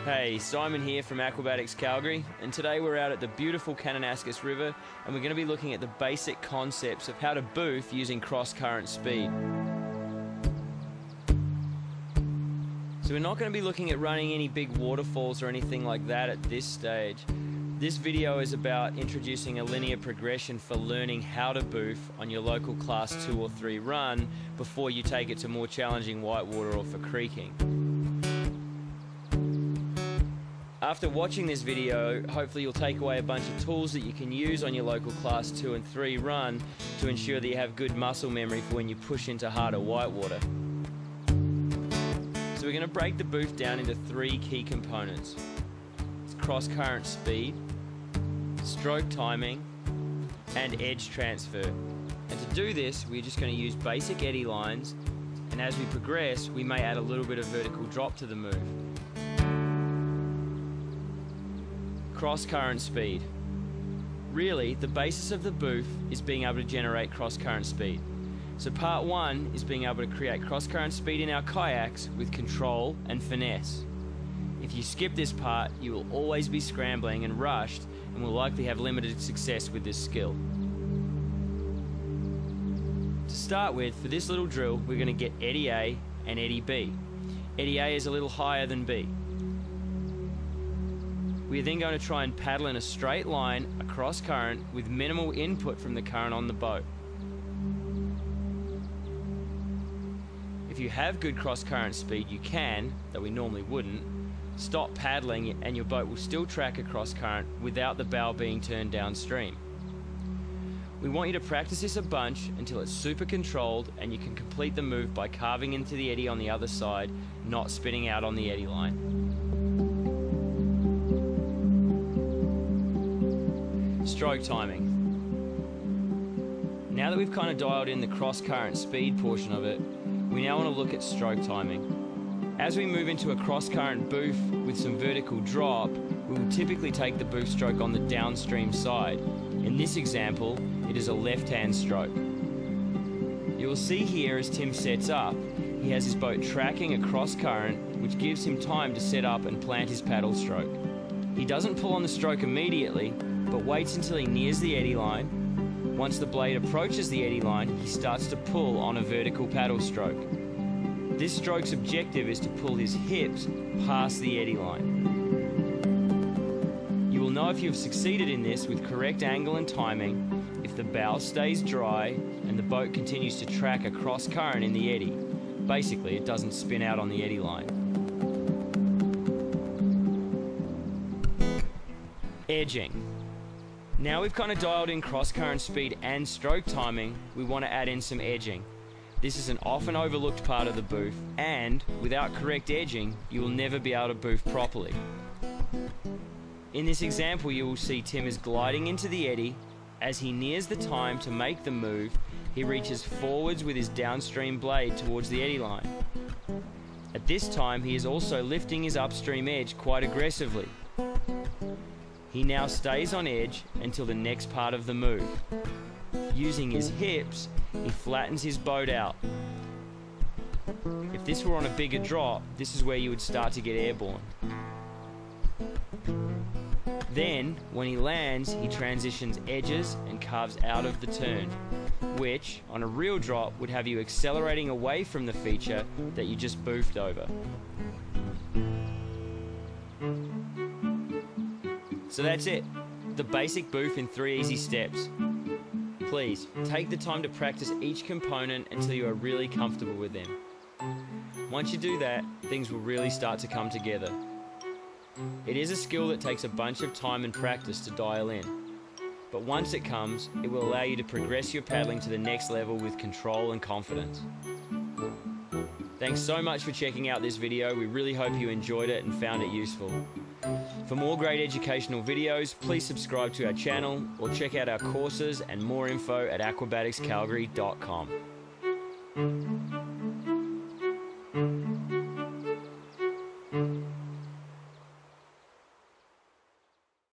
Hey, Simon here from Aquiabatics Calgary, and today we're out at the beautiful Kananaskis River and we're going to be looking at the basic concepts of how to boof using cross-current speed. So we're not going to be looking at running any big waterfalls or anything like that at this stage. This video is about introducing a linear progression for learning how to boof on your local class 2 or 3 run before you take it to more challenging whitewater or for creeking. After watching this video, hopefully you'll take away a bunch of tools that you can use on your local class 2 and 3 run to ensure that you have good muscle memory for when you push into harder whitewater. So we're going to break the boof down into 3 key components. It's cross-current speed, stroke timing, and edge transfer. And to do this, we're just going to use basic eddy lines, and as we progress, we may add a little bit of vertical drop to the move. Cross-current speed. Really, the basis of the boof is being able to generate cross-current speed. So part 1 is being able to create cross-current speed in our kayaks with control and finesse. If you skip this part, you will always be scrambling and rushed and will likely have limited success with this skill. To start with, for this little drill, we're going to get eddy A and eddy B. Eddy A is a little higher than B. We are then going to try and paddle in a straight line across current with minimal input from the current on the boat. If you have good cross-current speed, you can, though we normally wouldn't, stop paddling and your boat will still track across current without the bow being turned downstream. We want you to practice this a bunch until it's super controlled and you can complete the move by carving into the eddy on the other side, not spinning out on the eddy line. Stroke timing. Now that we've kind of dialed in the cross-current speed portion of it, we now want to look at stroke timing. As we move into a cross-current boof with some vertical drop, we will typically take the boof stroke on the downstream side. In this example, it is a left-hand stroke. You will see here as Tim sets up, he has his boat tracking across current, which gives him time to set up and plant his paddle stroke. He doesn't pull on the stroke immediately, but waits until he nears the eddy line. Once the blade approaches the eddy line, he starts to pull on a vertical paddle stroke. This stroke's objective is to pull his hips past the eddy line. You will know if you have succeeded in this with correct angle and timing if the bow stays dry and the boat continues to track across current in the eddy. Basically, it doesn't spin out on the eddy line. Edging. Now we've kind of dialed in cross-current speed and stroke timing, we want to add in some edging. This is an often overlooked part of the boof, and without correct edging, you will never be able to boof properly. In this example, you will see Tim is gliding into the eddy. As he nears the time to make the move, he reaches forwards with his downstream blade towards the eddy line. At this time, he is also lifting his upstream edge quite aggressively. He now stays on edge until the next part of the move. Using his hips, he flattens his boat out. If this were on a bigger drop, this is where you would start to get airborne. Then, when he lands, he transitions edges and carves out of the turn, which, on a real drop, would have you accelerating away from the feature that you just boofed over. So that's it, the basic boof in 3 easy steps. Please, take the time to practice each component until you are really comfortable with them. Once you do that, things will really start to come together. It is a skill that takes a bunch of time and practice to dial in. But once it comes, it will allow you to progress your paddling to the next level with control and confidence. Thanks so much for checking out this video. We really hope you enjoyed it and found it useful. For more great educational videos, please subscribe to our channel or check out our courses and more info at aquiabaticscalgary.com.